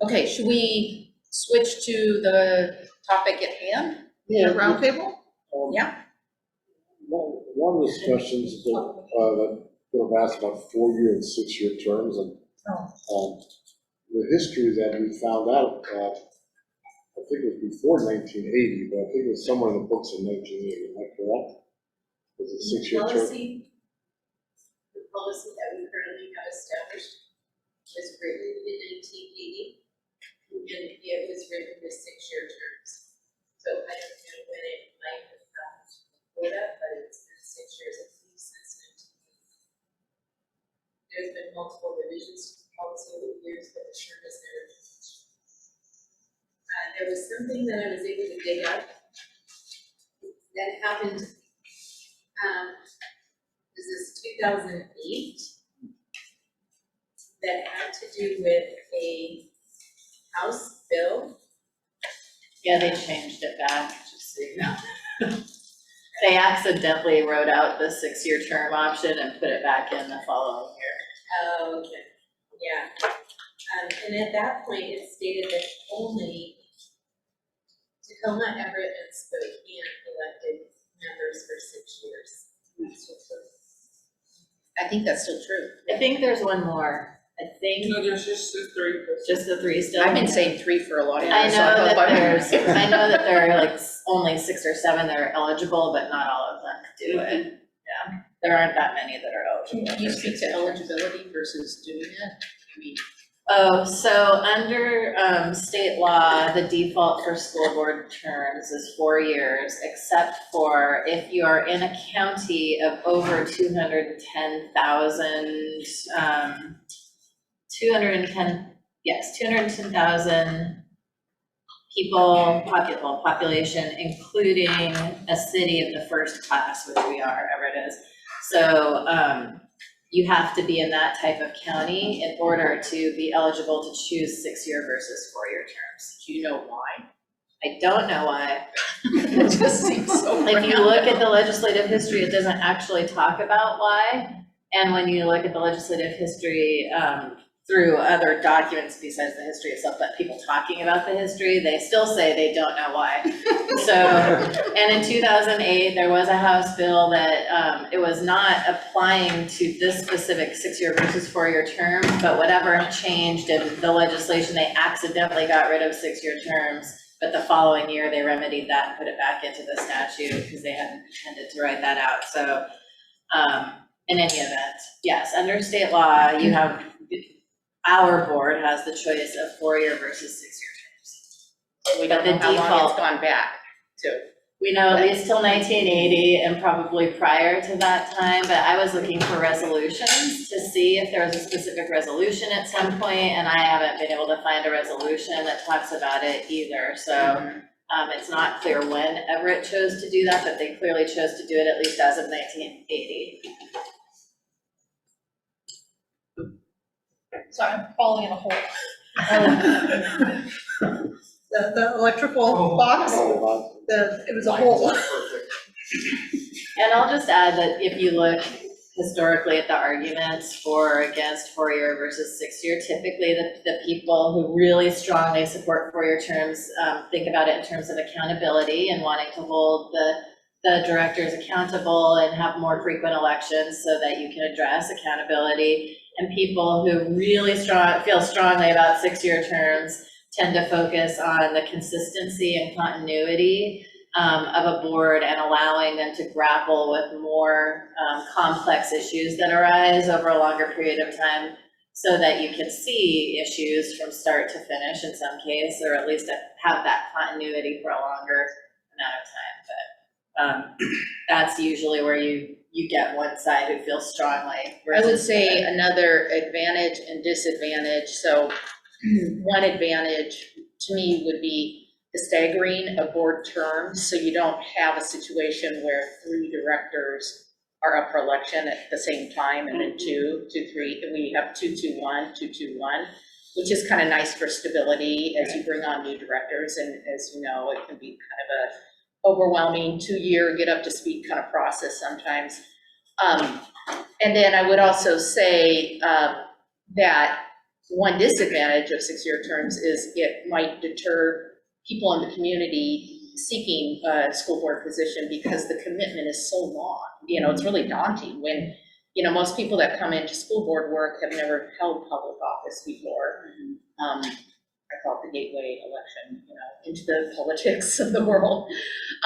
Okay, should we switch to the topic at hand? Yeah. The roundtable? Yeah. One of the questions that Bill asked about 4-year and 6-year terms, and the history that we found out, I think it was before 1980, but I think it was somewhere in the books in 1980. Am I correct? Was it 6-year term? The policy that we currently have established was written in 1980, and it was written with 6-year terms. So I don't know when it might have come before that, but it's been 6 years at least since 1980. There's been multiple revisions to the policy over the years, but the term has never changed. There was something that I was able to dig up that happened, this is 2008, that had to do with a House bill. Yeah, they changed it back, just so you know. They accidentally wrote out the 6-year term option and put it back in the following year. Oh, okay, yeah. And at that point, it stated that only Tacoma, Everett, and Spokane elected members for 6 years. I think that's still true. I think there's one more. I think No, there's just the 3. just the 3 still. I've been saying 3 for a long time. I so know hope that I know that there are like only 6 or 7 that are eligible, but not all of them do it. Yeah, there aren't that many that are eligible. Can you speak to eligibility versus doing it? I mean, Oh, so under state law, the default for school board terms is 4 years, except for if you are in a county of over 210,000, 210,000 people, population, including a city of the first class, which we are, Everett is. So you have to be in that type of county in order to be eligible to choose 6-year versus 4-year terms. do you know why? I don't know why. It just seems so If you random. look at the legislative history, it doesn't actually talk about why. And when you look at the legislative history through other documents besides the history itself, but people talking about the history, they still say they don't know why. So, and in 2008, there was a House bill that it was not applying to this specific 6-year versus 4-year term, but whatever changed in the legislation, they accidentally got rid of 6-year terms. But the following year, they remedied that and put it back into the statute because they hadn't intended to write that out. So in any event, yes, under state law, you have, our board has the choice of 4-year versus 6-year terms. We don't know how long it's gone back to. We know at least till 1980 and probably prior to that time, but I was looking for resolutions to see if there was a specific resolution at some point, and I haven't been able to find a resolution that talks about it either. So it's not clear when Everett chose to do that, but they clearly chose to do it at least as of 1980. So I'm falling in a hole. The electrical box, it was a hole. And I'll just add that if you look historically at the arguments for or against 4-year versus 6-year, typically the people who really strongly support 4-year terms think about it in terms of accountability and wanting to hold the directors accountable and have more frequent elections so that you can address accountability. And people who really feel strongly about 6-year terms tend to focus on the consistency and continuity of a board and allowing them to grapple with more complex issues that arise over a longer period of time so that you can see issues from start to finish in some case, or at least have that continuity for a longer amount of time. But that's usually where you get one side who feels strongly. I would say another advantage and disadvantage. So one advantage to me would be the staggering of board terms, so you don't have a situation where 3 directors are up for election at the same time, and then 2, 2, 3, and we have 2, 2, 1, 2, 2, 1, which is kind of nice for stability as you bring on new directors. And as you know, it can be kind of a overwhelming 2-year get up to speed kind of process sometimes. And then I would also say that one disadvantage of 6-year terms is it might deter people in the community seeking a school board position because the commitment is so long. It's really daunting when, most people that come into school board work have never held public office before. I call it the gateway election, into the politics of the world.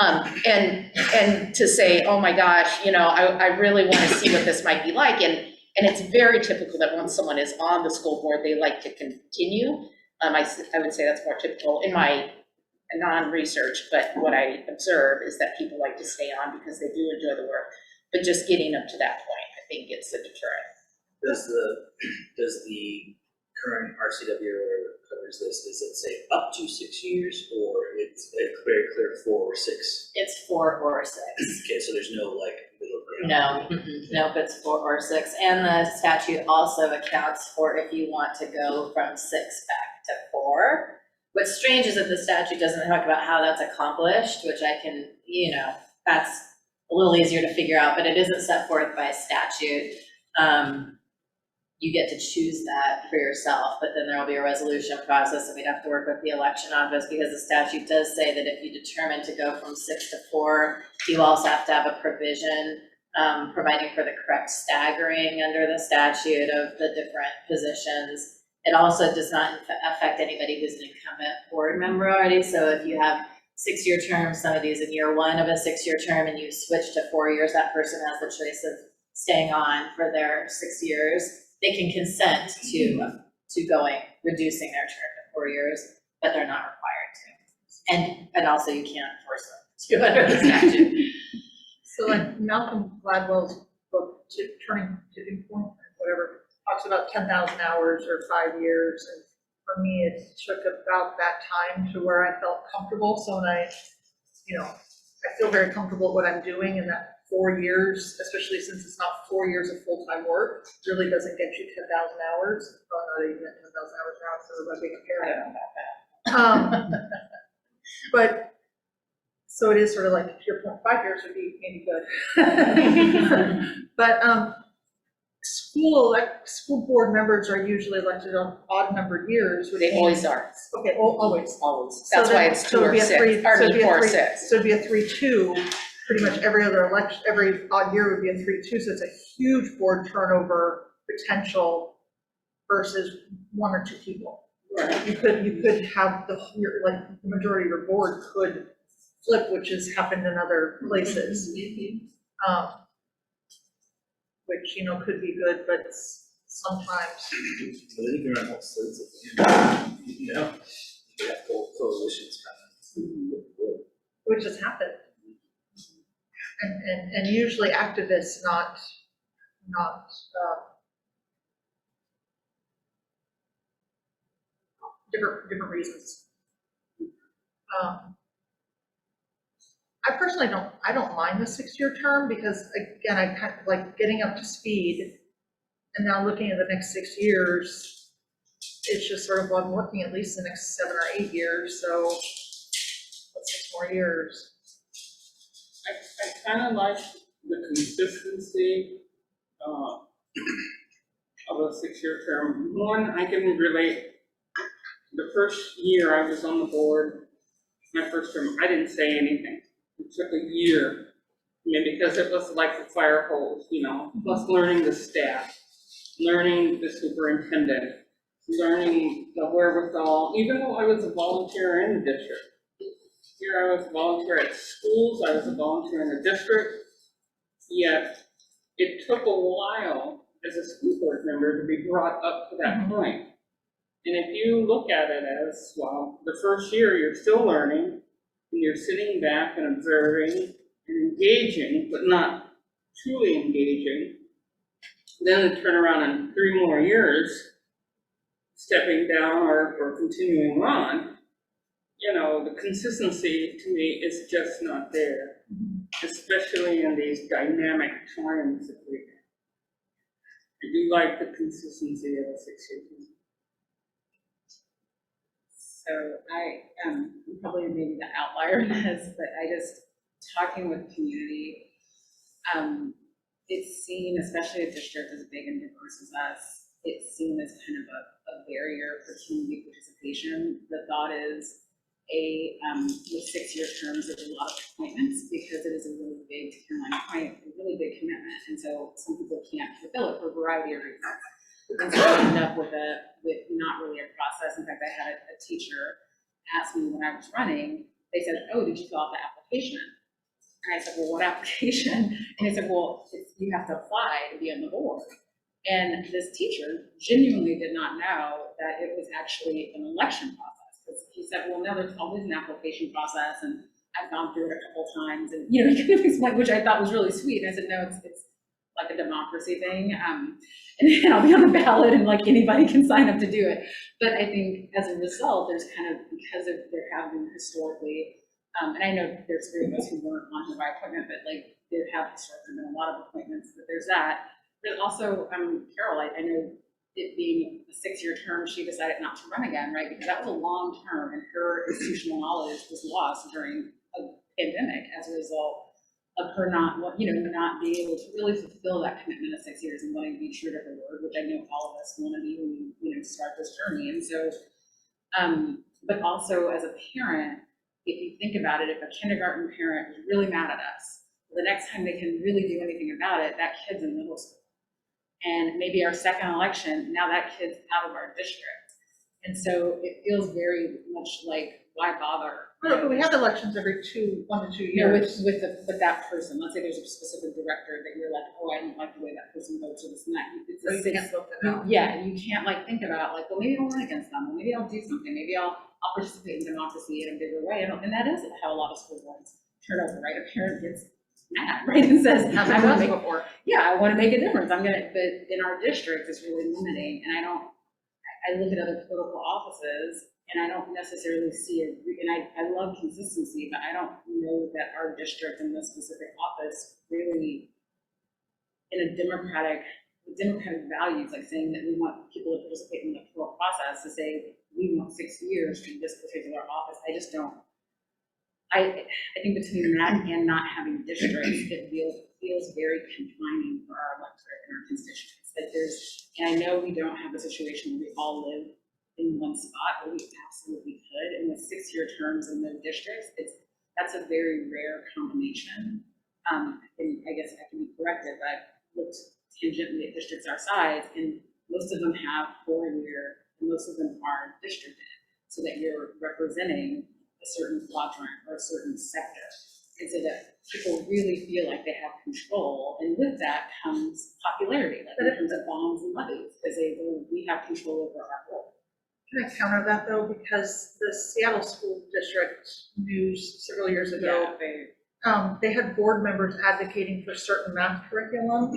And to say, oh my gosh, I really want to see what this might be like. And it's very typical that once someone is on the school board, they like to continue. I would say that's more typical in my non-research, but what I observe is that people like to stay on because they do enjoy the work. But just getting up to that point, I think it's a deterrent. Does the current RCW covers this, does it say up to 6 years, or it's a very clear 4 or 6? It's 4 or 6. Okay, so there's no like middle ground. No, nope, it's 4 or 6. And the statute also accounts for if you want to go from 6 back to 4. What's strange is that the statute doesn't talk about how that's accomplished, which I can, that's a little easier to figure out, but it isn't set forth by statute. You get to choose that for yourself, but then there will be a resolution process, and we'd have to work with the election office because the statute does say that if you determine to go from 6 to 4, you also have to have a provision providing for the correct staggering under the statute of the different positions. It also does not affect anybody who's an incumbent board member already. So if you have 6-year terms, somebody's in year 1 of a 6-year term and you switch to 4 years, that person has the choice of staying on for their 6 years. They can consent to reducing their term to 4 years, but they're not required to. And also you can't force them to under the statute. So like Malcolm Gladwell's book, Turning Tipping Point, whatever, talks about 10,000 hours or 5 years. And for me, it took about that time to where I felt comfortable. So when I feel very comfortable with what I'm doing, and that 4 years, especially since it's not 4 years of full-time work, really doesn't get you 10,000 hours. Oh, no, they even 10,000 hours now, so we're being compared. But so it is sort of like, to your point, 5 years would be maybe good. But school board members are usually elected on odd numbered years. They always are. Okay, always. Always. That's why it's 2 or 6, or 4 or 6. So it'd be a 3-2. Pretty much every other election, every odd year would be a 3-2. So it's a huge board turnover potential versus 1 or 2 people. Right. You could have the majority of your board could flip, which has happened in other places. Which, could be good, but sometimes. But I think there are no slates at the end. You have coalitions kind of. Which has happened. And usually activists, not different reasons. I personally don't mind the 6-year term because, again, I kind of like getting up to speed, and now looking at the next 6 years, it's just sort of, well, I'm working at least the next 7 or 8 years, so what's 6 more years? I kind of like the consistency of a 6-year term. One, I can relate. The first year I was on the board, my first term, I didn't say anything. It took a year, because it was like the fire hose, plus learning the staff, learning the superintendent, learning the wherewithal, even though I was a volunteer in the district. Here I was a volunteer at schools, I was a volunteer in the district, yet it took a while as a school board member to be brought up to that point. And if you look at it as, well, the first year you're still learning, and you're sitting back and observing and engaging, but not truly engaging, then to turn around in 3 more years, stepping down or continuing on, the consistency to me is just not there, especially in these dynamic times that we have. I do like the consistency of a 6-year term. So I'm probably maybe the outlier in this, but I just, talking with community, it's seen, especially a district as big and diverse as us, it's seen as kind of a barrier for community participation. The thought is, with 6-year terms, there's a lot of appointments because it is a really big, to Caroline's point, a really big commitment. And so some people can't fulfill it for a variety of reasons. And so we end up with not really a process. In fact, I had a teacher ask me when I was running, they said, oh, did you fill out the application? And I said, well, what application? And they said, well, you have to apply to be on the board. And this teacher genuinely did not know that it was actually an election process. Because he said, well, no, there's always an application process, and I've gone through it a couple times, and he kind of explained, which I thought was really sweet. And I said, no, it's like a democracy thing, and I'll be on the ballot, and like anybody can sign up to do it. But I think as a result, there's kind of, because of there have been historically, and I know there's 3 of us who weren't on here by appointment, but like there have historically been a lot of appointments. But there's that. There's also Carol. I know it being a 6-year term, she decided not to run again, right? Because that was a long term, and her institutional knowledge was lost during a pandemic as a result of her not being able to really fulfill that commitment of 6 years and wanting to be true to her word, which I know all of us want to be when we start this journey. And so, but also as a parent, if you think about it, if a kindergarten parent is really mad at us, the next time they can really do anything about it, that kid's in middle school. And maybe our second election, now that kid's out of our district. And so it feels very much like, why bother? But we have elections every 1 to 2 years. With that person, let's say there's a specific director that you're like, oh, I don't like the way that person votes or this and that. So you can't vote them out. Yeah, you can't like think about like, well, maybe I'll run against them, or maybe I'll do something, maybe I'll participate in democracy in a bigger way. And that is how a lot of school boards turn over, right? A parent gets mad, right, and says, I want to make before. Yeah, I want to make a difference. But in our district, it's really limiting. And I look at other political offices, and I don't necessarily see and I love consistency, but I don't know that our district in this specific office really, in a democratic values, like saying that we want people to participate in the electoral process, to say we want 6 years to this particular office. I just don't. I think between that and not having districts, it feels very confining for our electorate and our constituents. That and I know we don't have a situation where we all live in one spot, but we absolutely could. And with 6-year terms in those districts, that's a very rare combination. And I guess I can be corrected, but I've looked tangentially at districts our size, and most of them have 4-year, and most of them are districted, so that you're representing a certain quadrant or a certain sector, and so that people really feel like they have control. And with that comes popularity, like in terms of bonds and levies, because we have control over our role. Can I counter that though? Because the Seattle School District news several years ago, they had board members advocating for certain math curriculum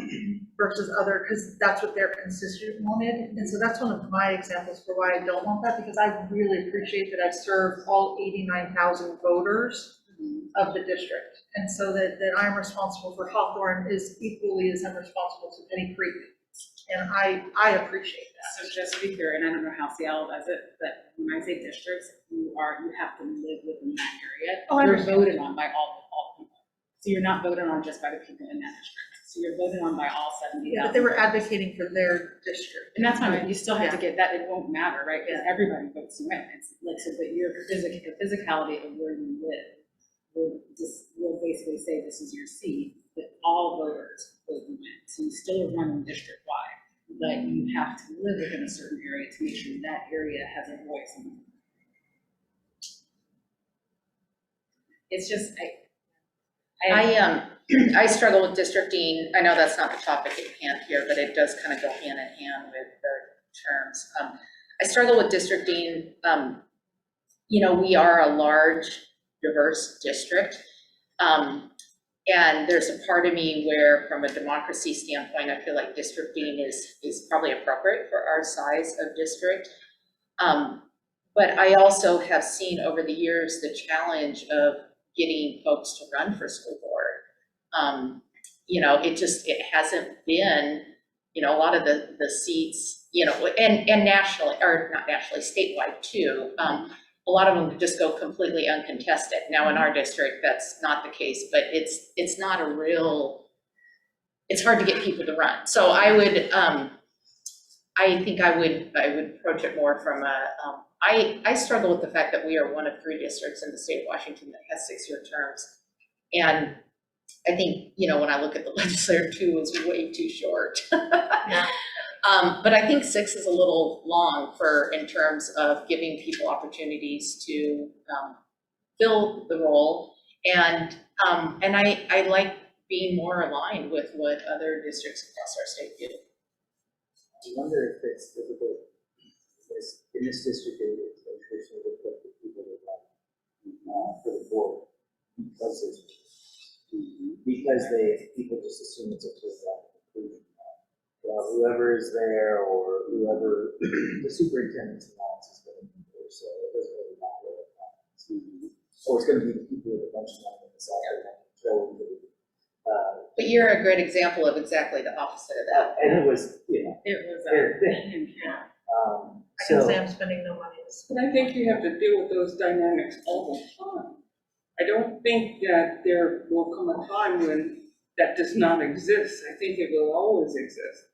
versus other, because that's what their constituent wanted. And so that's one of my examples for why I don't want that, because I really appreciate that I've served all 89,000 voters of the district. And so that I'm responsible for Hawthorne is equally as I'm responsible to Penny Creek. And I appreciate that. So just to be clear, and I don't know how Seattle does it, but when I say districts, you have to live within that area. Oh, I You're understand. voted on by all people. So you're not voted on just by the people in that district. So you're voted on by all 70,000. Yeah, but they were advocating for their district. And that's fine, but you still have to Yeah. get that, it won't matter, right? Because everybody votes you in. It's like, so that your the physicality of where you live will basically say this is your seat, but all voters vote you in. So you still are running district-wide, but you have to live within a certain area to make sure that area has a voice. It's just, I struggle with districting. I know that's not the topic at hand here, but it does kind of go hand in hand with the terms. I struggle with districting. We are a large, diverse district. And there's a part of me where, from a democracy standpoint, I feel like districting is probably appropriate for our size of district. But I also have seen over the years the challenge of getting folks to run for school board. It hasn't been, a lot of the seats, and nationally, or not nationally, statewide too. A lot of them just go completely uncontested. Now in our district, that's not the case, but it's not it's hard to get people to run. So I I think I would approach it more from I struggle with the fact that we are one of 3 districts in the state of Washington that has 6-year terms. And I think, when I look at the legislature, 2 is way too short. Yeah. But I think 6 is a little long in terms of giving people opportunities to fill the role. And I like being more aligned with what other districts across our state do. I wonder if it's difficult, because in this district, it's traditionally difficult for people to run for the board because there's, because people just assume it's a foregone conclusion. Whoever is there or whoever the superintendent's announce is going to be there, so it doesn't really matter what happens. So it's going to be the people with a bunch of money that decide to throw into the. But you're a great example of exactly the opposite of that. And it was, It was fair thing. I can say I'm spending no money this. But I think you have to deal with those dynamics all the time. I don't think that there will come a time when that does not exist. I think it will always exist.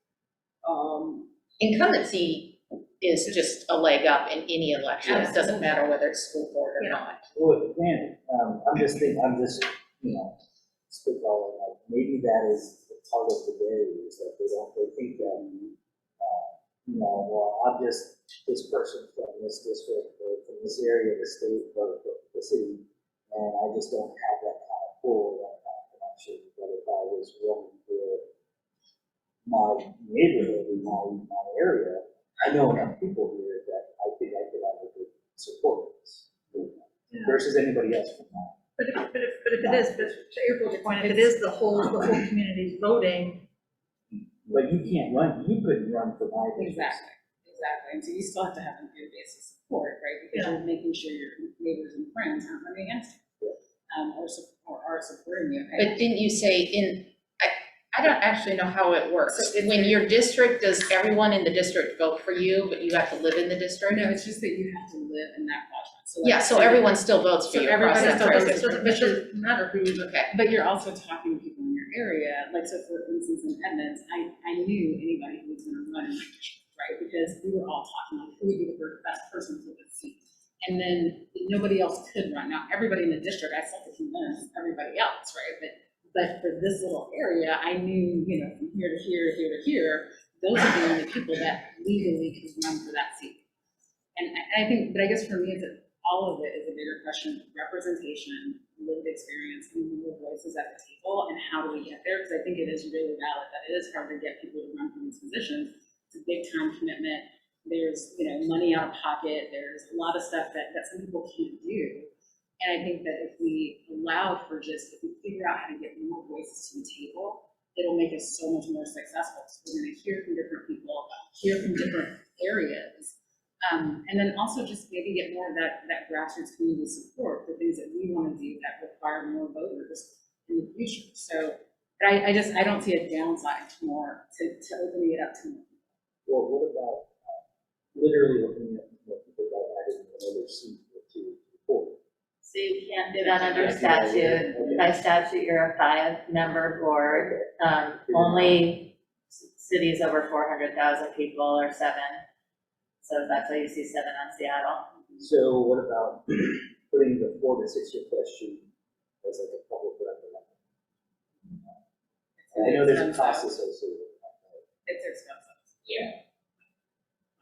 Incumbency is just a leg up in any election. It doesn't matter whether it's school board or not. Well, man, I'm just spitballing, like, maybe that is part of the barrier, is that they think that, well, I'm just this person from this district or from this area of the state or the city, and I just don't have that kind of pull, that kind of connection. But if I was running for my neighborhood in my area, I know enough people here that I think I could have a good support this versus anybody else from that. But if it is, but to April's point, if it is the whole community's voting. But you can't run, you couldn't run for my district. Exactly, and so you still have to have a good base of support, right, because you're making sure your neighbors and friends aren't running against you, or are supporting you. But didn't you say I don't actually know how it works. When your district, does everyone in the district vote for you, but you have to live in the district? No, it's just that you have to live in that quadrant, so. Yeah, so everyone still votes for So you across everybody that still votes. district. It doesn't matter who's. Okay. But you're also talking to people in your area, like, so for instance, in Edmonds, I knew anybody who was gonna run in my district, right? Because we were all talking, like, who would be the best person for this seat? And then nobody else could run. Now, everybody in the district, I still have to convince everybody else, right? But for this little area, I knew, from here to here, here to here, those are the only people that legally could run for that seat. And I think, but I guess for me, it's all of it is a bigger question of representation, lived experience, and more voices at the table, and how do we get there? Because I think it is really valid that it is hard to get people to run for these positions. It's a big time commitment. There's, money out of pocket. There's a lot of stuff that some people can't do. And I think that if we allow for if we figure out how to get more voices to the table, it'll make us so much more successful. So we're going to hear from different people, hear from different areas, and then also just maybe get more of that grassroots community support for things that we want to do that require more voters in the future. So I don't see a downside to opening it up to more. Well, what about literally looking at people that added another seat or 2 or 4? So you can't do that under statute. By statute, you're a 5-member board. Only cities over 400,000 people are 7. So that's why you see 7 on Seattle. So what about putting the 4 to 6 year question as like a public referendum? I know there's a cost associated with that. It's expensive. Yeah.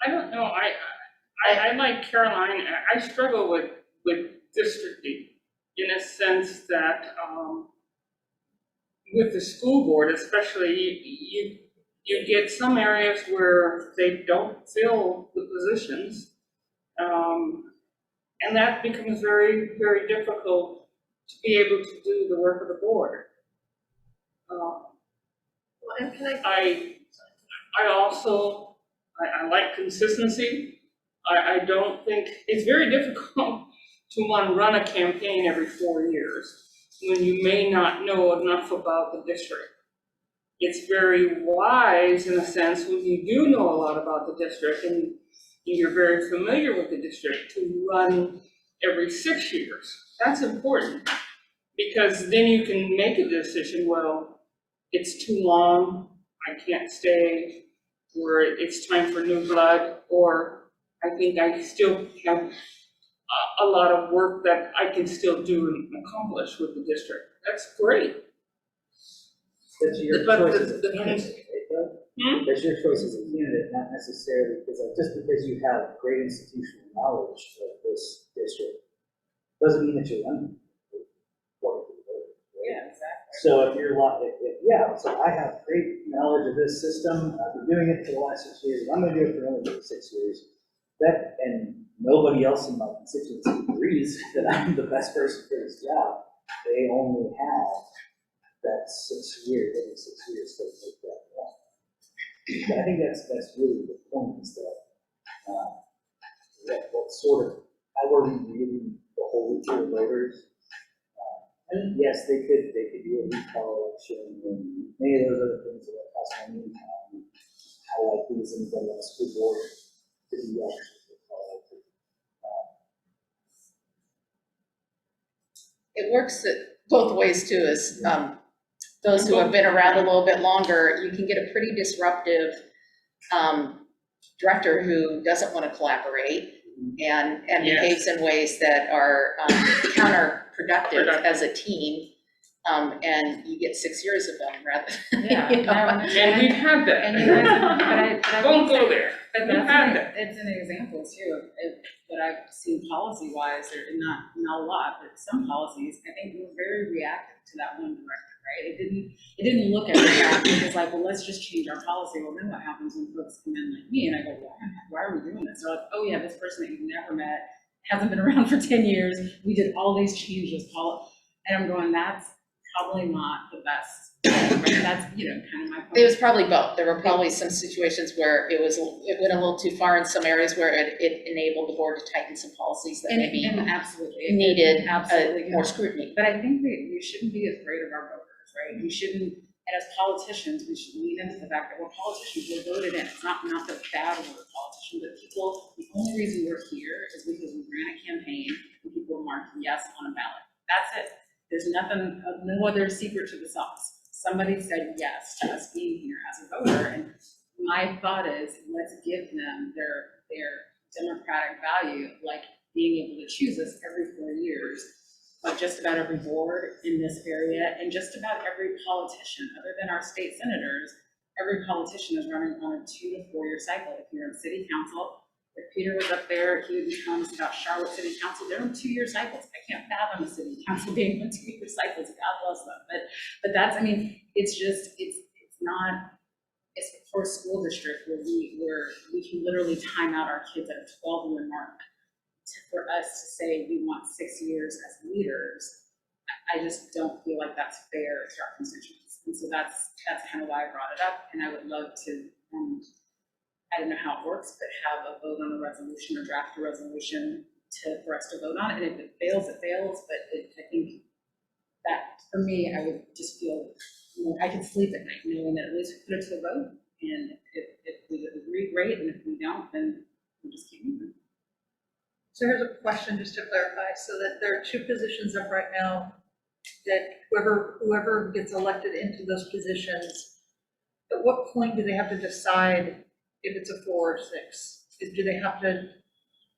I don't know, I like Caroline, I struggle with districting in a sense that, with the school board especially, you get some areas where they don't fill the positions. And that becomes very, very difficult to be able to do the work of the board. I also like consistency. I don't think, it's very difficult to run a campaign every 4 years when you may not know enough about the district. It's very wise in a sense when you do know a lot about the district and you're very familiar with the district to run every 6 years. That's important because then you can make a decision, well, it's too long, I can't stay, where it's time for new blood, or I think I still have a lot of work that I can still do and accomplish with the district. That's great. That's your But choice the- as a the- candidate, right, Doug? Hmm? That's your choice as a candidate, not necessarily because, just because you have great institutional knowledge of this district, doesn't mean that you're running according to the voters, right? Yeah, exactly. So if you're like, yeah, so I have great knowledge of this system, I've been doing it for the last 6 years, and I'm gonna do it for another 6 years. That, and nobody else in my constituency agrees that I'm the best person for this job. They only have that 6 years, every 6 years to make that one. But I think that's really the point, is that, what sort of, how are we really the whole group of voters? And yes, they could do a recall election and many of those other things that cost money. How likely is anybody on the school board to do that? It works both ways too, is those who have been around a little bit longer, you can get a pretty disruptive director who doesn't want to collaborate and Yes. behaves in ways that are counterproductive as a team. And you get 6 years of them rather than, Yeah, you know. And we've had that. And you guys, but I Don't will go say- there. But We've that's had an, that. it's an example too, of what I've seen policy-wise, or not a lot, but some policies, I think were very reactive to that one director, right? It didn't look at the fact, it was like, well, let's just change our policy. Well, then what happens when folks come in like me and I go, why are we doing this? They're like, oh yeah, this person that you've never met, hasn't been around for 10 years, we did all these changes, and I'm going, that's probably not the best. Right? That's, kind of my point. It was probably both. There were probably some situations where it went a little too far in some areas where it enabled the board to tighten some policies that maybe And absolutely. needed Absolutely. more scrutiny. But I think that we shouldn't be afraid of our voters, right? We shouldn't, and as politicians, we should lean into the fact that we're politicians, we're voted in. It's not the bad word politician, but people, the only reason we're here is because we ran a campaign and people marked yes on a ballot. That's it. There's nothing, no other secret to the sauce. Somebody said yes to us being here as a voter, and my thought is, let's give them their democratic value, like being able to choose us every 4 years, like just about every board in this area, and just about every politician, other than our state senators. Every politician is running on a 2 to 4 year cycle. If you're in city council, if Peter was up there, he would be telling us about Charlotte City Council, they're on 2 year cycles. I can't fathom a city council being on 2 year cycles, God bless them. But that's, it's just, it's not, it's for a school district where we can literally time out our kids at a 12-year mark. For us to say we want 6 years as leaders, I just don't feel like that's fair to our constituents. And so that's kind of why I brought it up, and I would love to, I don't know how it works, but have a vote on a resolution or draft a resolution for us to vote on. And if it fails, it fails. But I think that for me, I would just feel, I could sleep at night knowing that at least we put it to a vote. And if we agree, great. And if we don't, then we'll just keep moving. So here's a question just to clarify, so that there are 2 positions up right now, that whoever gets elected into those positions, at what point do they have to decide if it's a 4 or 6? Do they have to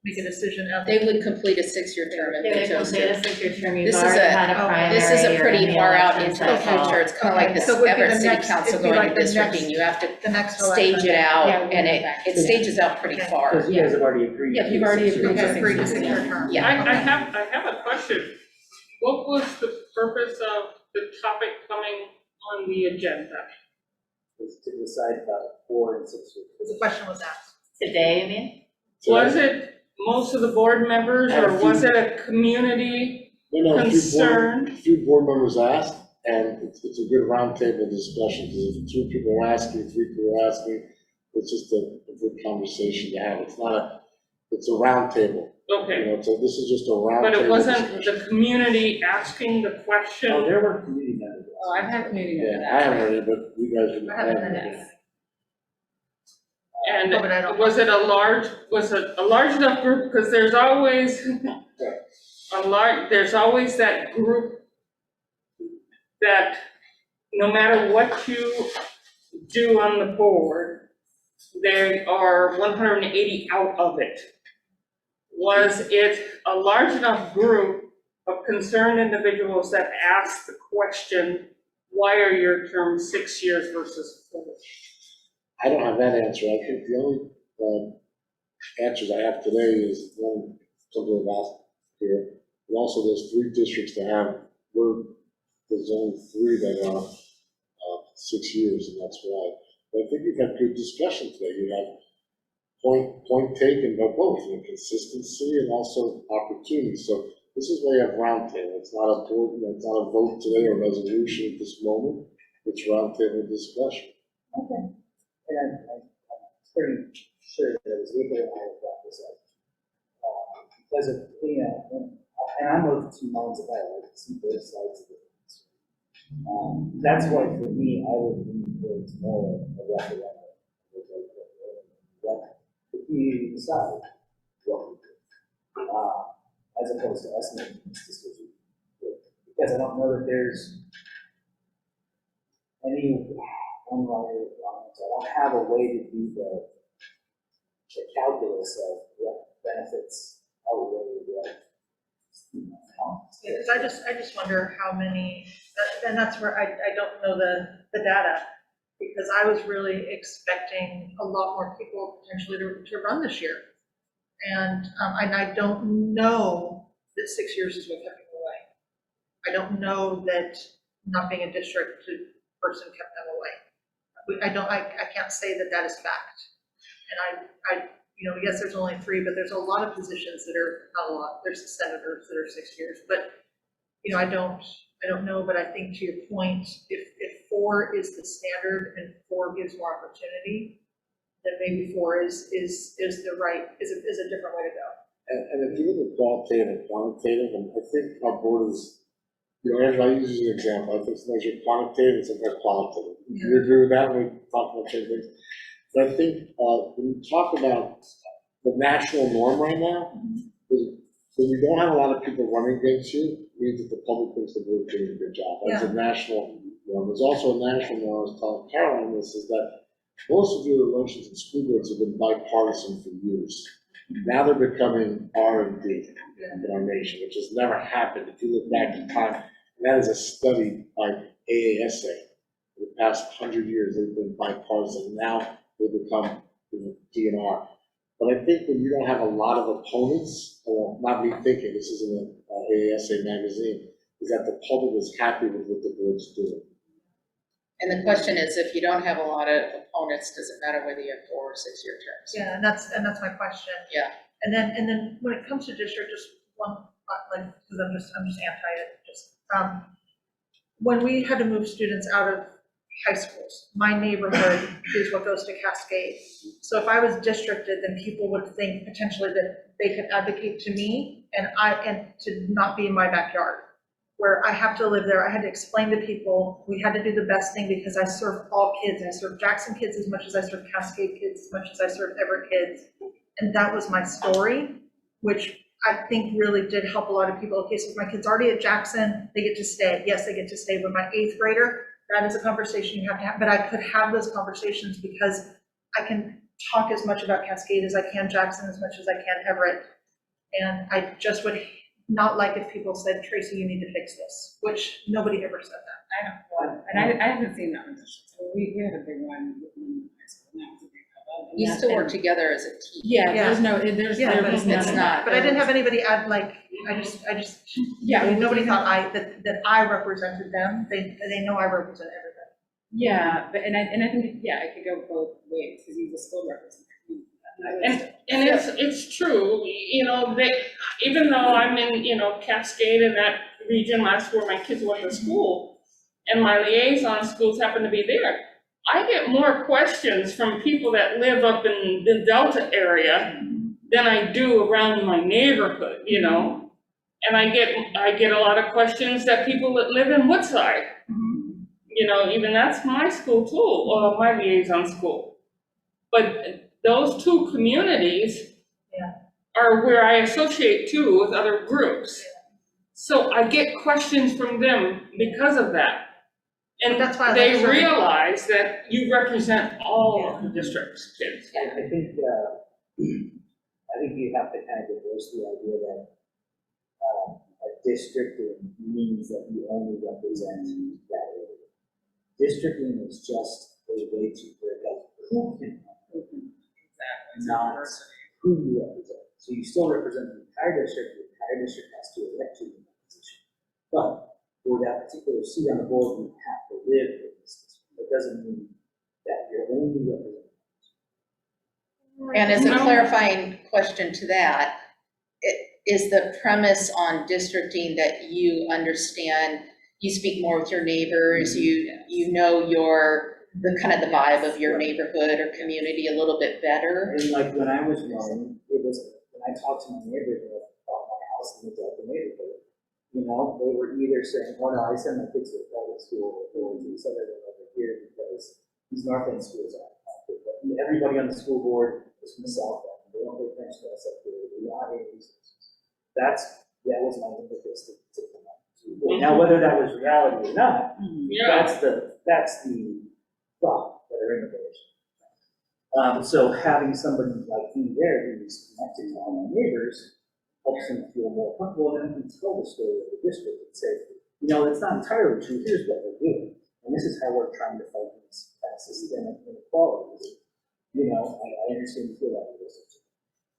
make a decision out? They would complete a 6-year term if they chose to. This is This is a pretty far out into the future. It's kind of like this So it would be Everett the City next- Council it'd be going like to the districting. next- You have to The next stage election. it out, Yeah, and it stages out pretty far. Because you guys have already agreed. Yeah, you've already to agreed six to years. Agreed to 6-year term. Yeah. I have a question. What was the purpose of the topic coming on the agenda? Is to decide about 4 and 6 years. The question was asked. Today, you mean? Was it most of the board members, or was it a community No, concern? a few board members asked, and it's a good roundtable discussion, because if 2 people are asking, 3 people are asking, it's just a good conversation to have. It's a roundtable. Okay, So this is just a roundtable. but it wasn't discussion. the community asking the question? Oh, there were community members. Oh, I've had community members. Yeah, I haven't heard it, but you guys would I haven't have. heard it. And Oh, but I don't- was it a large enough group? Because there's always there's always that group that no matter what you do on the board, they are 180 out of it. Was it a large enough group of concerned individuals that asked the question, why are your terms 6 years versus 4? I don't have that answer. I think the only answers I have today is one, something I've asked here. And also there's 3 districts that have, there's only 3 that are 6 years, and that's why. But I think we've had good discussion today. You have point taken by both, consistency and also opportunity. So this is why you have roundtable. It's not a board, it's not a vote today or resolution at this moment. It's roundtable discussion. Okay. And I'm pretty sure that it was legal and I have brought this up. Because of, and I'm of 2 minds about it, I can see both sides of it. That's why for me, I would lean towards more a referendum. Let the community decide what we do, as opposed to us making this decision. Because I don't know that there's any one right or wrong. So I don't have a way to do the calculus of what benefits outweigh what. Because I just wonder how many, and that's where I don't know the data, because I was really expecting a lot more people potentially to run this year. And I don't know that 6 years is what kept them away. I don't know that not being a district person kept them away. I can't say that that is fact. And yes, there's only 3, but there's a lot of positions that are, not a lot, there's senators that are 6 years, but, I don't know, but I think to your point, if 4 is the standard and 4 gives more opportunity, then maybe 4 is a different way to go. And if you look at qualitative and quantitative, and I think our board is, as I use as an example, I think sometimes you're quantitative and sometimes qualitative. Yeah. You agree with that when we talk about certain things? But I think when you talk about the national norm right now, is when you don't have a lot of people running against you, means that the public thinks the board is doing a good job. That's a national norm. There's also a national norm, I was telling Caroline this, is that most of your elections in school boards have been bipartisan for years. Now they're becoming R&D in our nation, which has never happened. If you look back in time, and that is a study by AASA. For the past 100 years, they've been bipartisan. Now they become DNR. But I think when you don't have a lot of opponents, or not me thinking, this isn't an AASA magazine, is that the public is happy with what the board's doing. And the question is, if you don't have a lot of opponents, does it matter whether you have 4 or 6 year terms? Yeah, and that's my question. Yeah. And then when it comes to district, just one, like, because I'm just anti it, when we had to move students out of high schools, my neighborhood is what goes to Cascade. So if I was districted, then people would think potentially that they could advocate to me and to not be in my backyard, where I have to live there. I had to explain to people, we had to do the best thing because I serve all kids. I serve Jackson kids as much as I serve Cascade kids, as much as I serve Everett kids. And that was my story, which I think really did help a lot of people. Okay, so if my kid's already at Jackson, they get to stay. Yes, they get to stay, but my 8th grader, that is a conversation you have to have. But I could have those conversations because I can talk as much about Cascade as I can Jackson, as much as I can Everett. And I just would not like if people said, Tracy, you need to fix this, which nobody ever said that. I know, and I haven't seen that one. So we had a big one in high school, and that was a big problem. You still work together as a team. Yeah, Yeah. there's it's not. But I didn't have anybody add, like, I just, Yeah, nobody thought that I represented them. They know I represent everybody. Yeah, but and I think it could go both ways because you will still represent. And it's true, they, even though I'm in, Cascade in that region, that's where my kids went to school, and my liaison schools happen to be there, I get more questions from people that live up in the Delta area than I do around my neighborhood, And I get a lot of questions that people that live in Woodside, even that's my school too, or my liaison school. But those 2 communities are where I associate too with other groups. So I get questions from them because of that. And That's why I they like shortening. realize that you represent all of the district's kids. I think you have to kind of divorce the idea that a districting means that you only represent that area. Districting is just a way to break up who can run, Exactly. not who you represent. So you still represent the entire district has to elect you in that position. But for that particular seat on the board, you have to live in this district. It doesn't mean that you're only representing. And as a clarifying question to that, is the premise on districting that you understand, you speak more with your neighbors, you know the kind of the vibe of your neighborhood or community a little bit better? And like when I was young, it was, when I talked to my neighbors about my house and the neighborhood, you know, they were either saying, oh no, I send my kids to a private school or to this other one over here because these North End schools are active. But everybody on the school board is from the South End. They don't pay attention to us up here. They don't have any resources. That was my impetus to come up to. Now, whether that was reality or not, that's the thought that are in the village. So having somebody like me there who's connected to all my neighbors helps them feel more comfortable, and can tell the story of the district and say, you know, it's not entirely true, here's what we're doing, and this is how we're trying to fight this systemic inequality. You know, I understand you feel that way.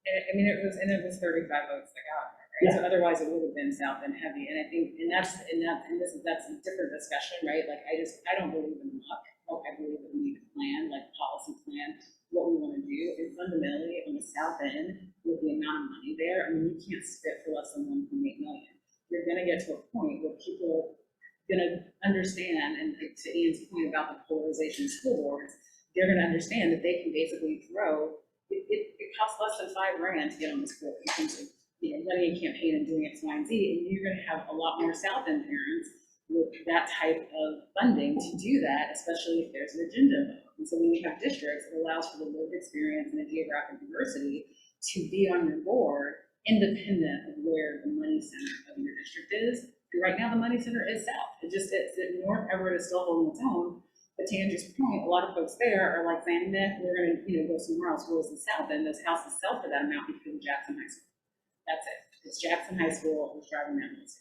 I mean, it was 35 votes that got it, right? So otherwise it would have been South End heavy, and I think, that's a different discussion, right? Like, I don't believe in luck. I believe that we need a plan, like a policy plan, what we want to do, and fundamentally on the South End, with the amount of money there, I mean, you can't spit for less than 1.8 million. You're gonna get to a point where people are gonna understand, and like to Ian's point about the polarization of school boards, they're gonna understand that they can basically throw, it costs less than $5,000 to get on this board in terms of, you know, running a campaign and doing X, Y, and Z, and you're gonna have a lot more South End parents with that type of funding to do that, especially if there's an agenda. And so when you have districts, it allows for the lived experience and the geographic diversity to be on your board, independent of where the money center of your district is. And right now, the money center is south. It's North Everett is still holding its own. But to Andrew's point, a lot of folks there are like saying, nah, we're gonna, go somewhere else. Whereas the south end, those houses sell for that amount because of Jackson High School. That's it. It's Jackson High School who's driving that money.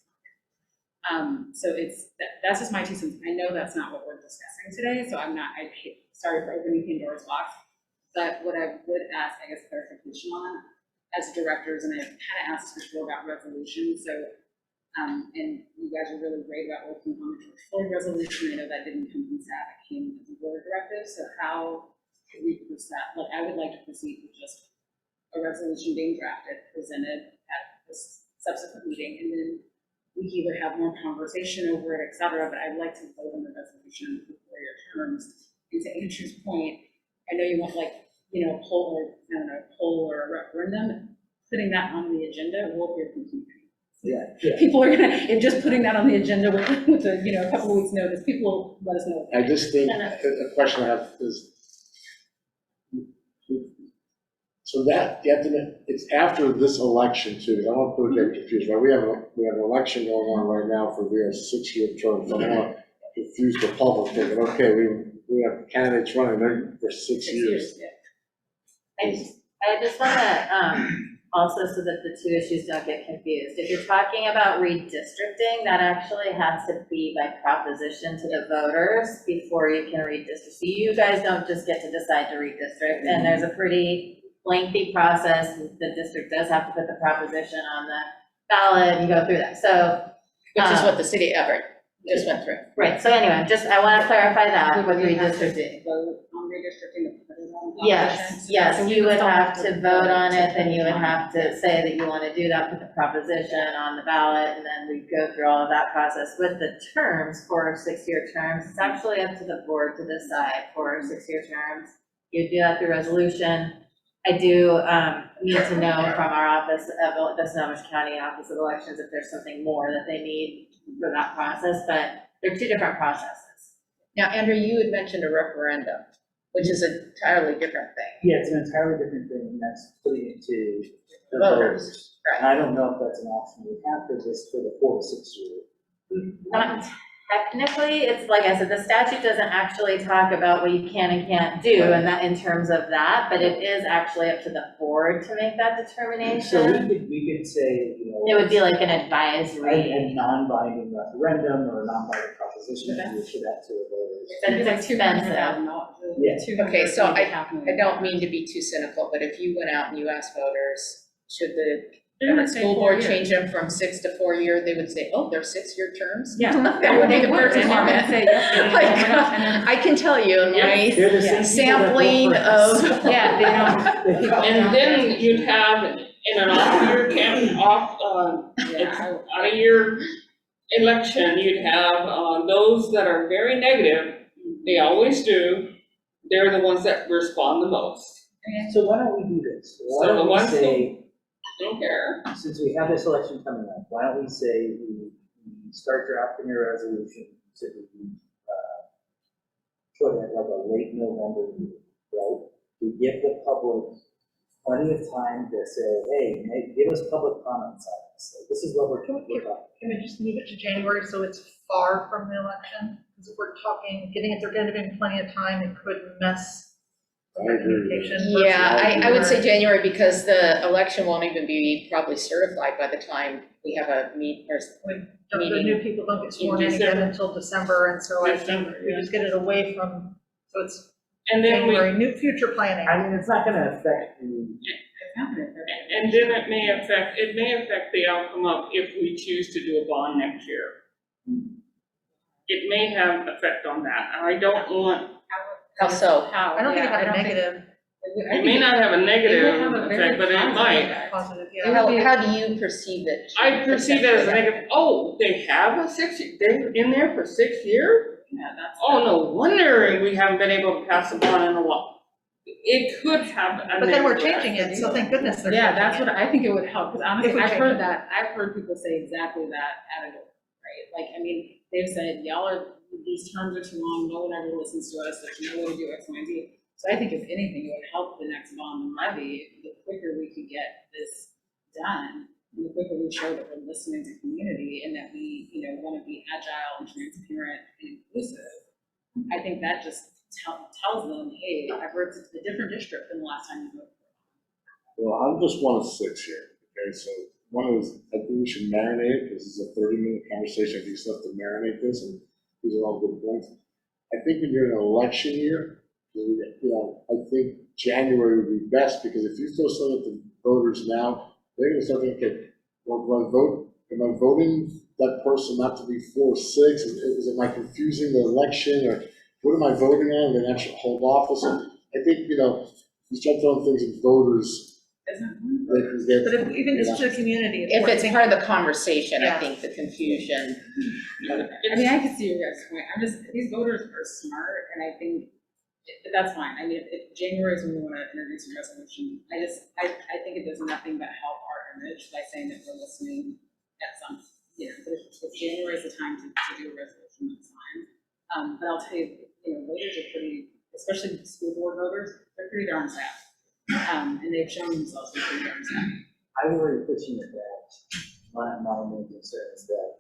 So that's just my 2 cents. I know that's not what we're discussing today, so sorry for opening Pandora's box. But what I would ask, I guess, clarification on as directors, and I've kind of asked before about resolution. So, and you guys are really great about working on the George Floyd resolution. I know that didn't come from staff, it came as a board directive. So how could we proceed? Like, I would like to proceed with just a resolution being drafted, presented at this subsequent meeting, and then we can either have more conversation over it, et cetera, but I'd like to vote on the resolution before your terms. And to Andrew's point, I know you want poll or a referendum, putting that on the agenda will hear from people. Yeah. People are gonna, if just putting that on the agenda with a couple of weeks notice, people will let us know. I just think, a question I have is, so that, it's after this election too, I don't want to get confused, right? We have an election going on right now for their 6-year term, so I don't want to confuse the public thinking, okay, we have candidates running, they're for 6 years. I just want to, also so that the 2 issues don't get confused. If you're talking about redistricting, that actually has to be by proposition to the voters before you can redistrict. So you guys don't just get to decide to redistrict, and there's a pretty lengthy process. The district does have to put the proposition on the ballot and go through that. So, Which is what the city of Everett just went through. right, so anyway, I want to clarify that with redistricting. Vote on redistricting. Yes, you would have to vote on it, then you would have to say that you want to do that, put the proposition on the ballot, and then we go through all of that process. With the terms for 6-year terms, it's actually up to the board to decide for 6-year terms. You do that through resolution. I do need to know from our office of the Snohomish County Office of Elections if there's something more that they need for that process, but they're 2 different processes. Now, Andrew, you had mentioned a referendum, which is an entirely different thing. Yeah, it's an entirely different thing, and that's putting it to the Voters, voters. And I don't know if that's an option we have for the 4 to 6 year. technically, it's like I said, the statute doesn't actually talk about what you can and can't do and that in terms of that, but it is actually up to the board to make that So determination. we could say, you know. It would be like an A advisory, non-binding referendum or a non-binding proposition, and we should have to a voters. but it's expensive. Yeah. Okay, so I don't mean to be too cynical, but if you went out and you asked voters, should the Everett School Board change them from 6 to 4 year, they would say, oh, they're 6-year terms? Yeah. That would be the first And they're gonna comment. say, yes, Like, and then- I can tell you, in my They're the same sampling people that vote of. for us. Yeah, they don't. And then you'd have in an off-year out of year election, you'd have, those that are very negative, they always do, they're the ones that respond the most. So why don't we do this? Why So the don't we ones say, Don't care. since we have this election coming up, why don't we say we start drafting a resolution to be, put at like a late November meeting, right? We give the public plenty of time to say, hey, give us public comments on this. Like, this is what we're talking about. Can we just move it to January so it's far from the election? Because if we're talking, getting it, there could have been plenty of time, it could mess I the agree with communication. Yeah, I would say versus- January because the election won't even be probably certified by the time we have a meet, or The new people don't get sworn in again December. until December, and so I think December, we yeah. just get it away from, so it's And then we, January, new future planning. I mean, it's not gonna affect the, and then it may affect the outcome of if we choose to do a bond next year. It may have effect on that, and I don't want, how so? I don't think it had a negative, it may not have a negative It will have a very effect, but it positive might. effect. positive, yeah. How do you perceive it? I perceive it as a negative, oh, they have a they're in there for 6 years? Yeah, that's. Oh, no wonder we haven't been able to pass a bond in a while. It could have a negative. But then we're effect. changing it, so thank goodness they're changing Yeah, that's it. what I think it would help, because honestly, If we I've change heard it. that, I've heard people say exactly that at a door, right? Like, I mean, they've said, y'all are, these terms are too long, no one ever listens to us, there's no way to do X, Y, and Z. So I think if anything, it would help the next bond levy, the quicker we could get this done, and the quicker we show that we're listening to community and that we, you know, want to be agile and transparent and inclusive. I think that just tells them, hey, Everett's a different district than the last time you voted. Well, I'm just one of 6 here, okay, so one is, I think we should marinate it, because it's a 30-minute conversation, I think it's enough to marinate this, and these are all good points. I think when you're in an election year, you know, I think January would be best, because if you throw something at the voters now, they're gonna start thinking, okay, well, am I voting that person not to be 4 or 6, am I confusing the election, or what am I voting on, and then actually hold office, and I think, you know, you start throwing things at voters, Isn't they can get. But if, even just to the community. If we're it's thinking- part of the conversation, I Yeah. think the confusion. I mean, I can see your guys' point, I'm just, these voters are smart, and I think, but that's fine, I mean, if January is when we wanna introduce a resolution, I think it does nothing but help our image by saying that we're listening at some, you know, but if January is the time to do a resolution, that's fine. But I'll tell you, you know, voters are pretty, especially school board voters, they're pretty darn savvy. And they've shown themselves to be pretty darn savvy. I worry pushing it back. My main concern is that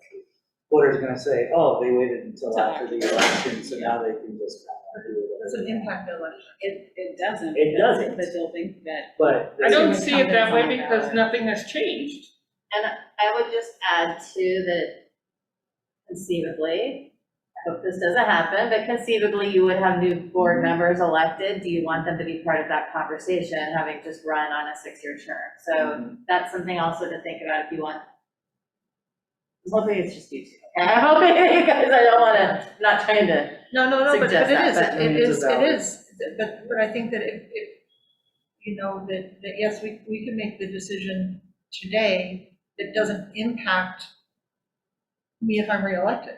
voters are gonna say, oh, they waited until after the election, so now they can just kind of do Does it whatever. impact the election? It doesn't. It doesn't. But they'll think that. But. I don't It's see gonna it that come way on the because ballot. nothing has changed. And I would just add too that conceivably, I hope this doesn't happen, but conceivably you would have new board members elected. Do you want them to be part of that conversation, having just run on a 6-year term? So that's something also to think about if you want. Hopefully it's just you two. Okay? I'm hoping you guys, I don't want to, not trying to. No, but Suggest it is, that, but it it's is, about- it is, but I think that if, you know, that yes, we can make the decision today that doesn't impact me if I'm reelected.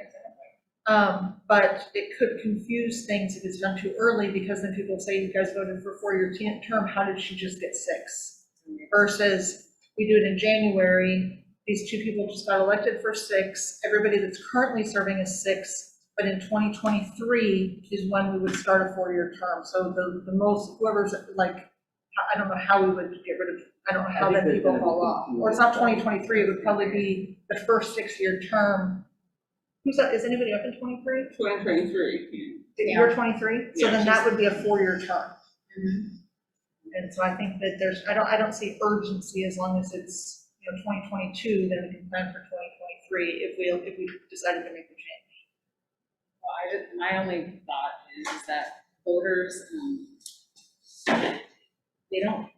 But it could confuse things if it's done too early, because then people say, you guys voted for a 4-year term, how did she just get 6? Versus, we do it in January, these 2 people just got elected for 6, everybody that's currently serving is 6, but in 2023 is when we would start a 4-year term. So the most, whoever's like, I don't know how we would get rid of, I don't know how I think then there's people gonna be fall off. Or it's not 2023, it would probably be the first 6-year term Who's that, is anybody up in 23? 2023. You're 23? So Yeah, then that would be a 4-year term. Mhm. And so I think that I don't see urgency as long as it's, 2022, then we can plan for 2023 if we decided to make the change. Well, my only thought is that voters, they don't,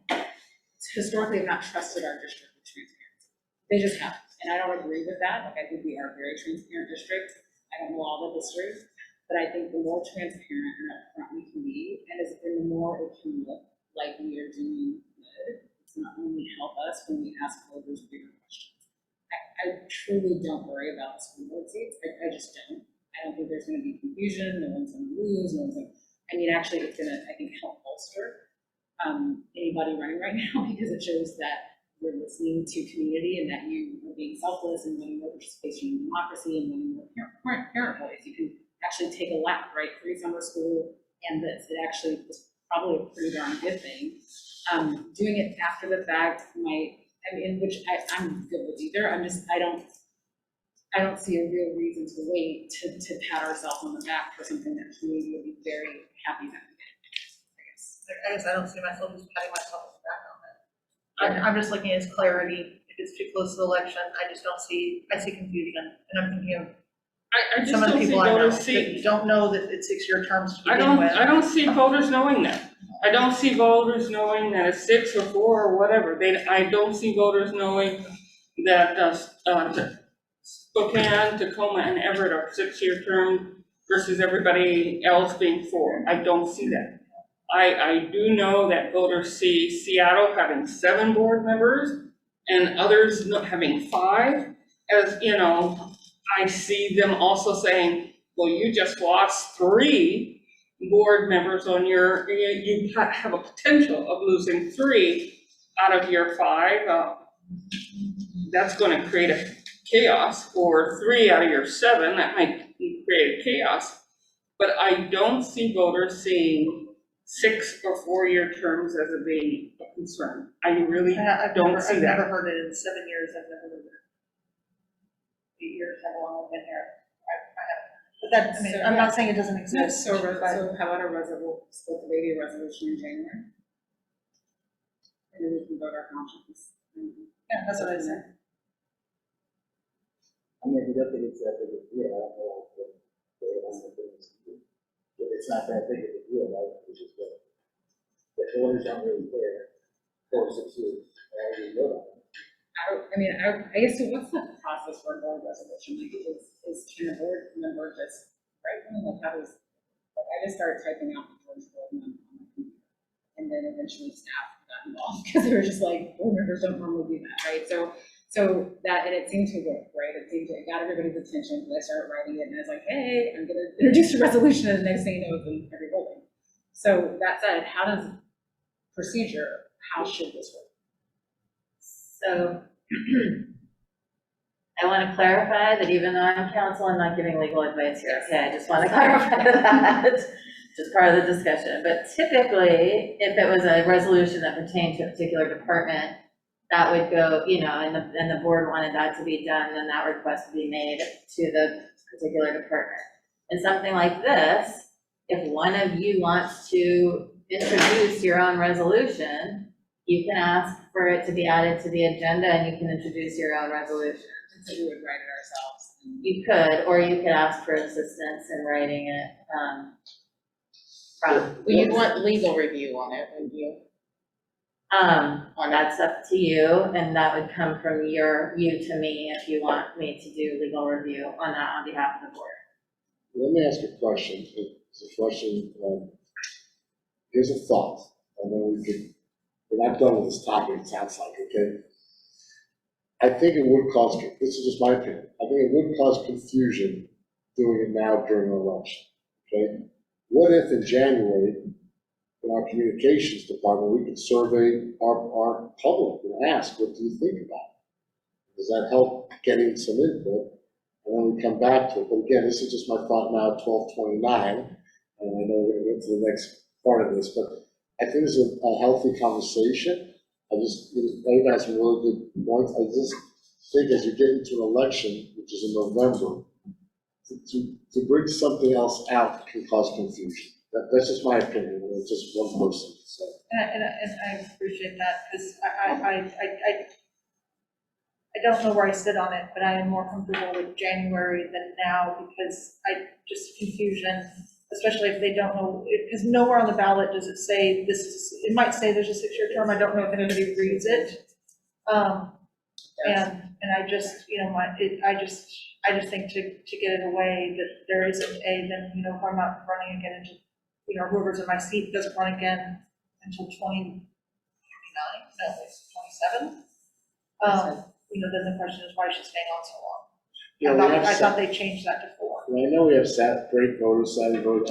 historically have not trusted our district with transparency. They just haven't, and I don't agree with that. Like, I think we are a very transparent district. I don't know all the history, but I think the more transparent and upfront we can be, and the more it can look like we are doing good, it's not only help us when we ask voters bigger questions. I truly don't worry about school board seats. I just don't. I don't think there's gonna be confusion, no one's gonna lose, actually, it's gonna, I think, help bolster anybody running right now, because it shows that we're listening to community and that you are being selfless and wanting more participation in democracy and wanting more parent voice. You can actually take a lap, right? Free summer school and this, it actually is probably a pretty darn good thing. Doing it after the fact which I'm good with either. I don't see a real reason to wait to pat ourselves on the back for something that community would be very happy that we did, I guess. I don't see myself just patting myself on the back on it. I'm just looking at clarity. If it's too close to the election, I see confusion, and I'm thinking of I just some of the don't see people I know voters that see, don't know that it's 6-year terms to begin with. I don't see voters knowing that. I don't see voters knowing that it's 6 or 4 or whatever. I don't see voters knowing that, Spokane, Tacoma, and Everett are 6-year term versus everybody else being 4. I don't see that. I do know that voters see Seattle having 7 board members and others not having 5. As, I see them also saying, well, you just lost 3 board members on you have a potential of losing 3 out of your 5. That's going to create a chaos, or 3 out of your 7, that might create a chaos. But I don't see voters seeing 6 or 4-year terms as a being a concern. I really don't see I've that. never heard it in 7 years. I've never heard it. 8 years, how long I've been here. But that, I'm not saying it doesn't exist. So how about supposed to be a resolution in January? And then we can vote our conscience. Yeah, that's what I said. I mean, if you don't think it's that big a deal, I don't know what it's not that big of a deal, right? Which is good. The voters aren't really there 4 or 6 years, I already know that. I guess, so what's the process for a board resolution? Like, is can a board member just write one? Like, how does, I just started typing out the George Floyd on my computer. And then eventually staff got involved, because they were just like, board members don't normally do that, right? So that, and it seemed to work, right? It got everybody's attention, because I started writing it, and I was like, hey, I'm gonna introduce a resolution, and the next thing you know, it's in every building. So that said, how should this work? So I want to clarify that even though I'm counsel, I'm not giving legal advice here, okay? I just want to clarify that, just part of the discussion. But typically, if it was a resolution that pertained to a particular department, that would go, and the board wanted that to be done, then that request would be made to the particular department. And something like this, if one of you wants to introduce your own resolution, you can ask for it to be added to the agenda, and you can introduce your own resolution. So we would write it ourselves. You could, or you could ask for assistance in writing it. Well, you'd want legal review on it, wouldn't you? That's up to you, and that would come from you to me if you want me to do legal review on that on behalf of the board. Let me ask a question. It's a question, here's a thought. I know we're not done with this topic, it sounds like, okay? I think it would cause, this is just my opinion, I think it would cause confusion doing it now during an election, okay? What if in January, in our communications department, we could survey our public and ask, what do you think about it? Does that help getting some input? And then we come back to it. But again, this is just my thought now, 12:29, and I know we're gonna get to the next part of this, but I think this is a healthy conversation. You guys some really good points. I just think as you get into an election, which is in November, to bring something else out can cause confusion. That's just my opinion, it's just one person, so. And I appreciate that, because I don't know where I sit on it, but I am more comfortable with January than now, because just confusion, especially if they don't know, because nowhere on the ballot does it say this is, it might say there's a 6-year term, I don't know if anybody reads it. And I just, I just think to get it away, that there isn't then, if I'm not running again into, whoever's in my seat doesn't run again until 2029, no, it's 27. Then the question is, why is she staying on so long? I thought they changed that to 4. I know we have great voters, Saturday voters,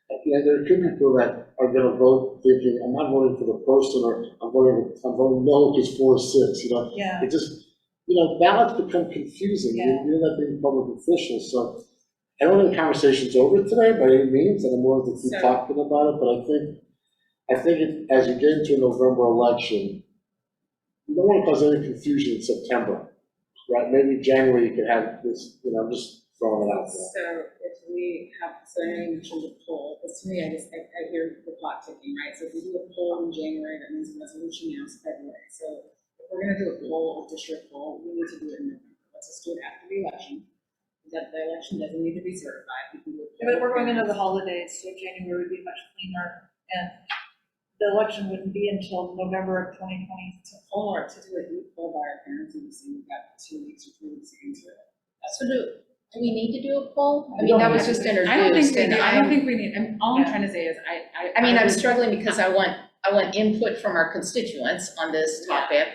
there could be people that are gonna vote thinking, I'm not voting for the person, or I'm voting no, because 4 or 6, Yeah. It just, ballots become confusing, you're not being a public official, so I don't think the conversation's over today by any means, and I'm willing to keep talking about it, but I think as you get into a November election, you don't want to cause any confusion in September, right? Maybe January you could have this, I'm just throwing it out there. So if we have, so I know you mentioned the poll, because to me, I hear the clock ticking, right? So if we do a poll in January, that means a resolution now is February. So if we're gonna do a poll, a district poll, we need to do it in November. Let's just do it after the election. That the election doesn't need to be certified. We can do it. But we're going into the holidays, so January would be much cleaner, and the election wouldn't be until November of 2020. To poll or to do a youth poll by our parents and see we've got 2 weeks or 3 weeks to answer it. So do we need to do a poll? I mean, that was just introduced. I don't think we and do. I don't think we need, all I'm trying to say is I mean, I'm struggling because I want input from our constituents on this topic.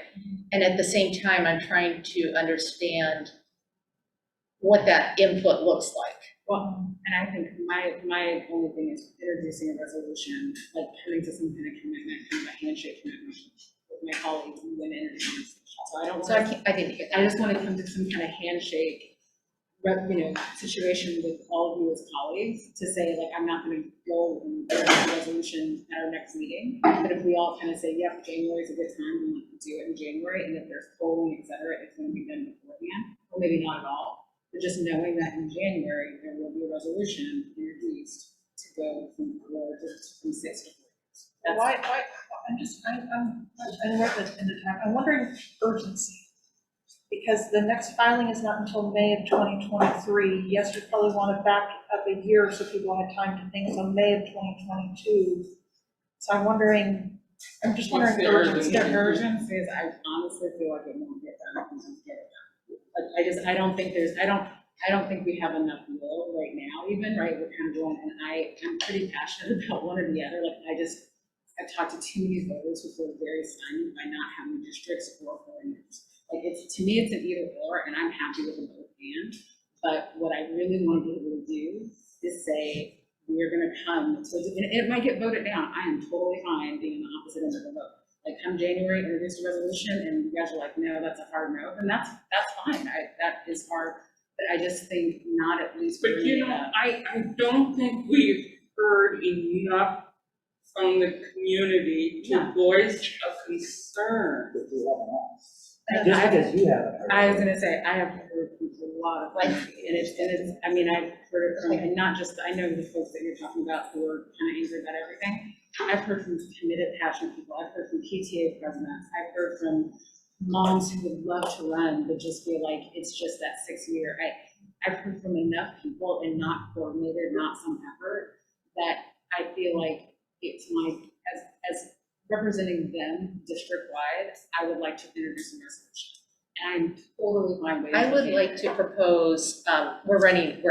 And at the same time, I'm trying to understand what that input looks like. Well, and I think my only thing is introducing a resolution, like coming to some kind of commitment, kind of a handshake commitment with my colleagues and women in the conversation. So I don't. So I didn't get that. I just want to come to some kind of handshake, situation with all of you as colleagues to say, like, I'm not going to go and do a resolution at our next meeting. But if we all kind of say, yeah, January is a good time, we want to do it in January, and if there's polling, et cetera, it's going to be done beforehand, or maybe not at all. But just knowing that in January, there will be a resolution introduced to go from 4 to from 6 to 4 years. Why, I'm right in the time, I'm wondering urgency. Because the next filing is not until May of 2023. Yes, you probably want to back up a year so people have time to think, so May of 2022. So I'm just wondering urgency. The urgency is, I honestly feel like it won't get done. I don't think we have enough will right now even, right? We're kind of going, and I'm pretty passionate about one or the other. Like, I've talked to too many voters who feel very stymied by not having districts or 4 years. Like, to me, it's an either or, and I'm happy with the both and. But what I really want to be able to do is say, we're going to come, so it might get voted down. I am totally fine being on the opposite end of the vote. Like, come January, introduce a resolution, and you guys are like, no, that's a hard no, and that's fine. That is hard, but I just think not at least. But I don't think we've heard enough from the community to voice a concern. But you haven't asked. Just because you haven't heard. I was gonna say, I have heard from a lot of, and it's, I mean, I've heard it from, and not just, I know the folks that you're talking about who are kind of angry about everything. I've heard from committed, passionate people. I've heard from PTA presidents. I've heard from moms who would love to run, but just feel like it's just that 6 year. I've heard from enough people and not coordinated, not some effort, that I feel like it's as representing them district-wide, I would like to introduce a resolution. And I'm totally fine with it. I would like to propose, we're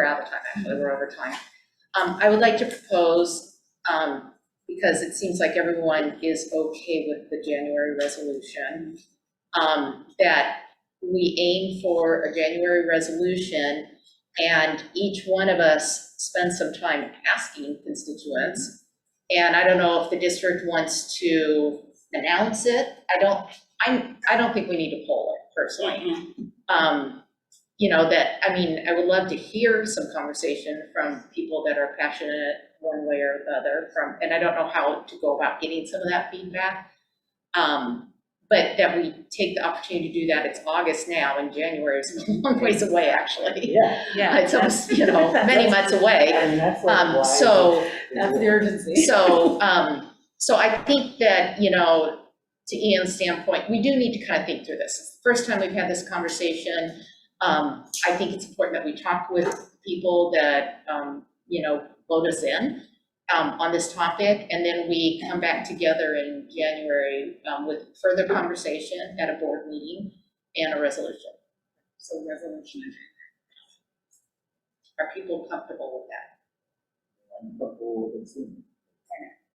out of time, actually, we're over time. I would like to propose, because it seems like everyone is okay with the January resolution, that we aim for a January resolution and each one of us spend some time asking constituents. And I don't know if the district wants to announce it. I don't think we need to poll it personally. I would love to hear some conversation from people that are passionate one way or the other and I don't know how to go about getting some of that feedback. but that we take the opportunity to do that. It's August now, and January is a long ways away, actually. Yeah, It's almost, many months away. I mean, that's like why. So, That's the urgency. so I think that, to Ian's standpoint, we do need to kind of think through this. It's the first time we've had this conversation. I think it's important that we talk with people that, vote us in on this topic, and then we come back together in January with further conversation at a board meeting and a resolution. So resolution. Are people comfortable with that? I'm comfortable with it soon.